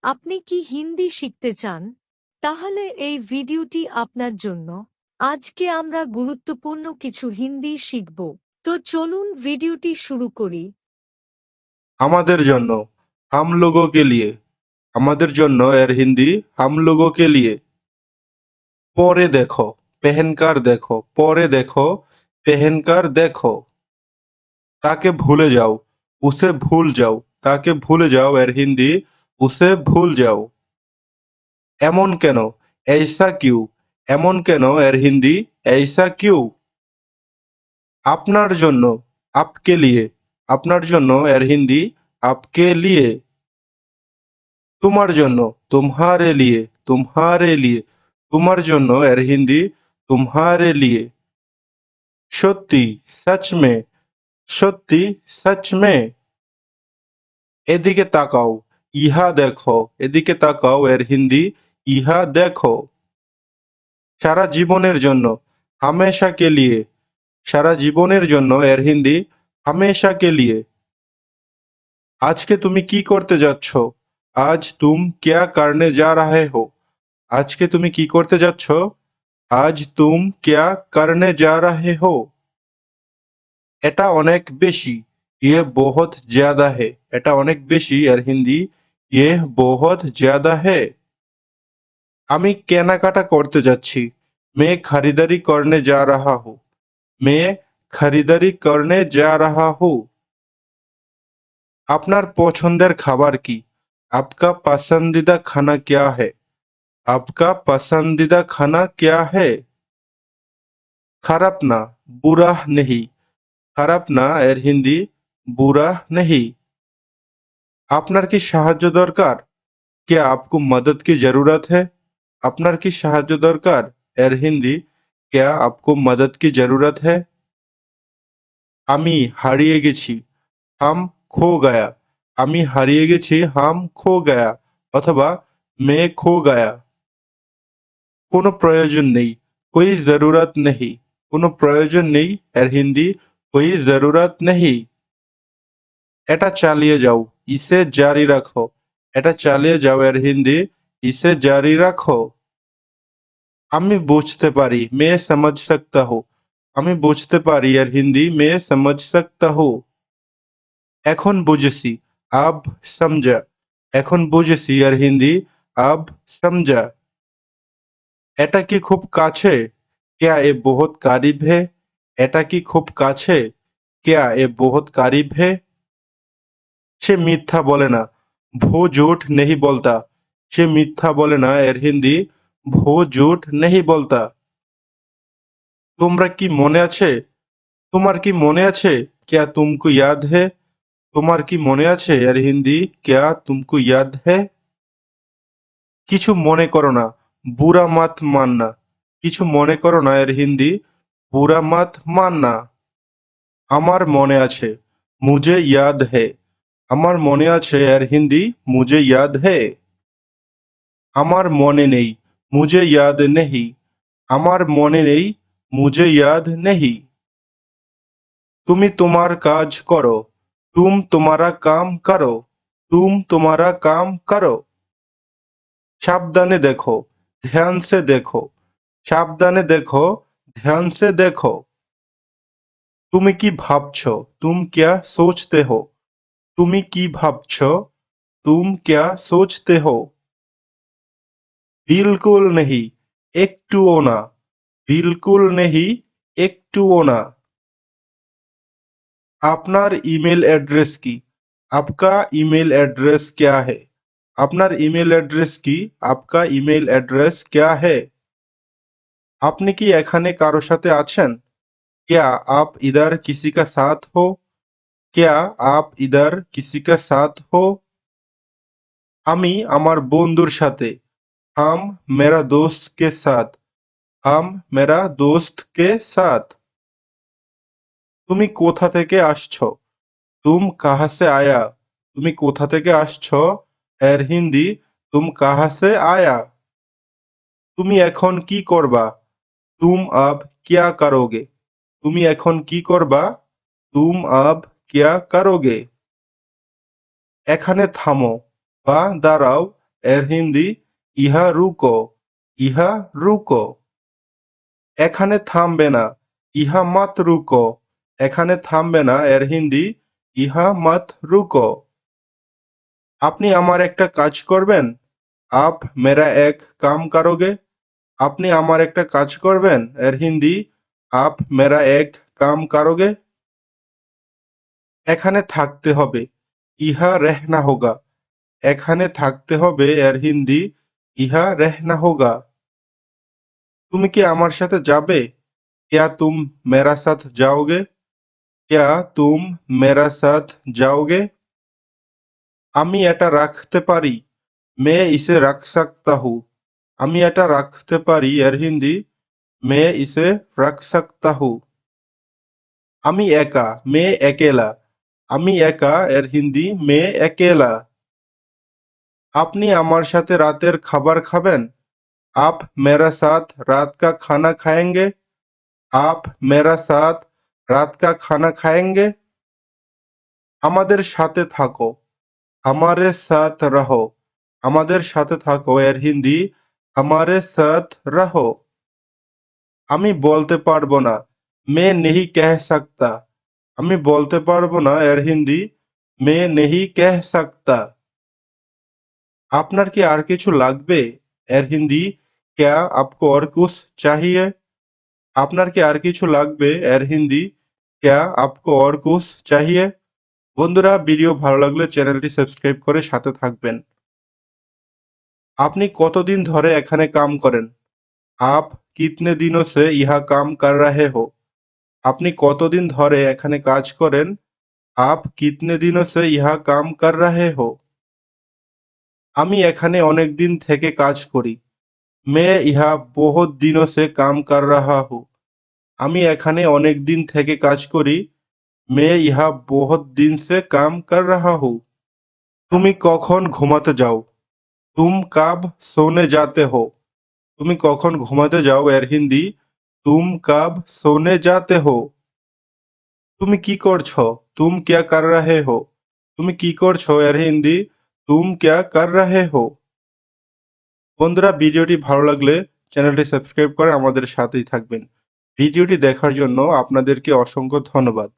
আপনি কি হিন্দি শিখতে চান? তাহলে এই ভিডিওটি আপনার জন্য। আজকে আমরা গুরুত্বপূর্ণ কিছু হিন্দি শিখব। তো চলুন ভিডিওটি শুরু করি। আমাদের জন্য, हम लोगों के लिए। আমাদের জন্য এর হিন্দি हम लोगों के लिए। পরে দেখো, पहनकर देखो। পরে দেখো, पहनकर देखो। তাকে ভুলে যাও, उसे भूल जाओ। তাকে ভুলে যাও এর হিন্দি उसे भूल जाओ। এমন কেন, ऐसा क्यों। এমন কেন এর হিন্দি ऐसा क्यों। আপনার জন্য, आपके लिए। আপনার জন্য এর হিন্দি आपके लिए। তোমার জন্য, तुम्हारे लिए। तुम्हारे लिए। তোমার জন্য এর হিন্দি तुम्हारे लिए। সত্যি, सच में। সত্যি, सच में। এদিকে তাকাও, ইহা দেখো। এদিকে তাকাও এর হিন্দি ইহা দেখো। সারা জীবনের জন্য, हमेशा के लिए। সারা জীবনের জন্য এর হিন্দি हमेशा के लिए। আজকে তুমি কি করতে যাচ্ছ। आज तुम क्या करने जा रहे हो। আজকে তুমি কি করতে যাচ্ছ। आज तुम क्या करने जा रहे हो। এটা অনেক বেশি, ये बहुत ज्यादा है। এটা অনেক বেশি এর হিন্দি ये बहुत ज्यादा है। আমি কেনাকাটা করতে যাচ্ছি, मैं खरीदारी करने जा रहा हूँ। मैं खरीदारी करने जा रहा हूँ। আপনার পছন্দের খাবার কি। आपका पसंदीदा खाना क्या है। आपका पसंदीदा खाना क्या है। খারাপ না, বুরা नहीं। খারাপ না এর হিন্দি বুরা नहीं। আপনার কি সাহায্য দরকার। क्या आपको मदद की जरूरत है। আপনার কি সাহায্য দরকার এর হিন্দি क्या आपको मदद की जरूरत है। আমি হারিয়ে গেছি, हम खो गया। আমি হারিয়ে গেছি, हम खो गया। অথবা मैं खो गया। কোনো প্রয়োজন নেই, कोई जरूरत नहीं। কোনো প্রয়োজন নেই এর হিন্দি कोई जरूरत नहीं। এটা চালিয়ে যাও, ইসে জারি রাখো। এটা চালিয়ে যাও এর হিন্দি ইসে জারি রাখো। আমি বুঝতে পারি, मैं समझ सकता हूँ। আমি বুঝতে পারি এর হিন্দি मैं समझ सकता हूँ। এখন বুঝেছি, अब समझा। এখন বুঝেছি এর হিন্দি अब समझा। এটা কি খুব কাছে। क्या ये बहुत करीब है। এটা কি খুব কাছে। क्या ये बहुत करीब है। সে মিথ্যা বলে না, वो झूठ नहीं बोलता। সে মিথ্যা বলে না এর হিন্দি वो झूठ नहीं बोलता। তোমরা কি মনে আছে। তোমার কি মনে আছে। क्या तुमको याद है। তোমার কি মনে আছে এর হিন্দি क्या तुमको याद है। কিছু মনে করো না, বুরা মত মাননা। কিছু মনে করো না এর হিন্দি বুরা মত মাননা। আমার মনে আছে, मुझे याद है। আমার মনে আছে এর হিন্দি मुझे याद है। আমার মনে নেই, मुझे याद नहीं। আমার মনে নেই मुझे याद नहीं। তুমি তোমার কাজ করো, तुम तुम्हारा काम करो। तुम तुम्हारा काम करो। সাবধানে দেখো, ध्यान से देखो। সাবধানে দেখো, ध्यान से देखो। তুমি কি ভাবছো, तुम क्या सोचते हो। তুমি কি ভাবছো, तुम क्या सोचते हो। बिल्कुल नहीं, একটুও না। बिल्कुल नहीं, একটুও না। আপনার ইমেল অ্যাড্রেস কি। आपका ईमेल एड्रेस क्या है। আপনার ইমেল অ্যাড্রেস কি। आपका ईमेल एड्रेस क्या है। আপনি কি এখানে কারো সাথে আছেন। क्या आप इधर किसी का साथ हो। क्या आप इधर किसी का साथ हो। আমি আমার বন্ধুর সাথে, हम मेरा दोस्त के साथ। हम मेरा दोस्त के साथ। তুমি কোথা থেকে আসছো। तुम कहाँ से आया। তুমি কোথা থেকে আসছো এর হিন্দি तुम कहाँ से आया। তুমি এখন কি করবা। तुम अब क्या करोगे। তুমি এখন কি করবা। तुम अब क्या करोगे। এখানে থামো বা দাঁড়াও এর হিন্দি ইহা রুকো, ইহা রুকো। এখানে থামবে না, ইহা মত রুকো। এখানে থামবে না এর হিন্দি ইহা মত রুকো। আপনি আমার একটা কাজ করবেন? আপ মেরা এক কাম করোগে? আপনি আমার একটা কাজ করবেন? এর হিন্দি আপ মেরা এক কাম করোগে? এখানে থাকতে হবে, ইহা রেহনা হোগা। এখানে থাকতে হবে এর হিন্দি ইহা রেহনা হোগা। তুমি কি আমার সাথে যাবে? क्या तुम मेरा साथ जाओगे? क्या तुम मेरा साथ जाओगे? আমি এটা রাখতে পারি। मैं इसे रख सकता हूँ। আমি এটা রাখতে পারি এর হিন্দি मैं इसे रख सकता हूँ। আমি একা, मैं अकेला। আমি একা এর হিন্দি मैं अकेला। আপনি আমার সাথে রাতের খাবার খাবেন? आप मेरा साथ रात का खाना खाएंगे? आप मेरा साथ रात का खाना खाएंगे? আমাদের সাথে থাকো, हमारे साथ रहो। আমাদের সাথে থাকো এর হিন্দি हमारे साथ रहो। আমি বলতে পারবো না, मैं नहीं कह सकता। আমি বলতে পারবো না এর হিন্দি मैं नहीं कह सकता। আপনার কি আর কিছু লাগবে? এর হিন্দি क्या आपको और कुछ चाहिए? আপনার কি আর কিছু লাগবে? এর হিন্দি क्या आपको और कुछ चाहिए? বন্ধুরা, ভিডিও ভালো লাগলে চ্যানেলটি সাবস্ক্রাইব করে সাথে থাকবেন। আপনি কতদিন ধরে এখানে কাম করেন? आप कितने दिनों से यहाँ काम कर रहे हो? আপনি কতদিন ধরে এখানে কাজ করেন? आप कितने दिनों से यहाँ काम कर रहे हो? আমি এখানে অনেক দিন থেকে কাজ করি। मैं यहाँ बहुत दिनों से काम कर रहा हूँ। আমি এখানে অনেক দিন থেকে কাজ করি। मैं यहाँ बहुत दिन से काम कर रहा हूँ। তুমি কখন ঘুমাতে যাও? तुम कब सोने जाते हो? তুমি কখন ঘুমাতে যাও এর হিন্দি तुम कब सोने जाते हो? তুমি কি করছো? तुम क्या कर रहे हो? তুমি কি করছো এর হিন্দি तुम क्या कर रहे हो? বন্ধুরা, ভিডিওটি ভালো লাগলে চ্যানেলটি সাবস্ক্রাইব করে আমাদের সাথেই থাকবেন। ভিডিওটি দেখার জন্য আপনাদেরকে অসংখ্য ধন্যবাদ।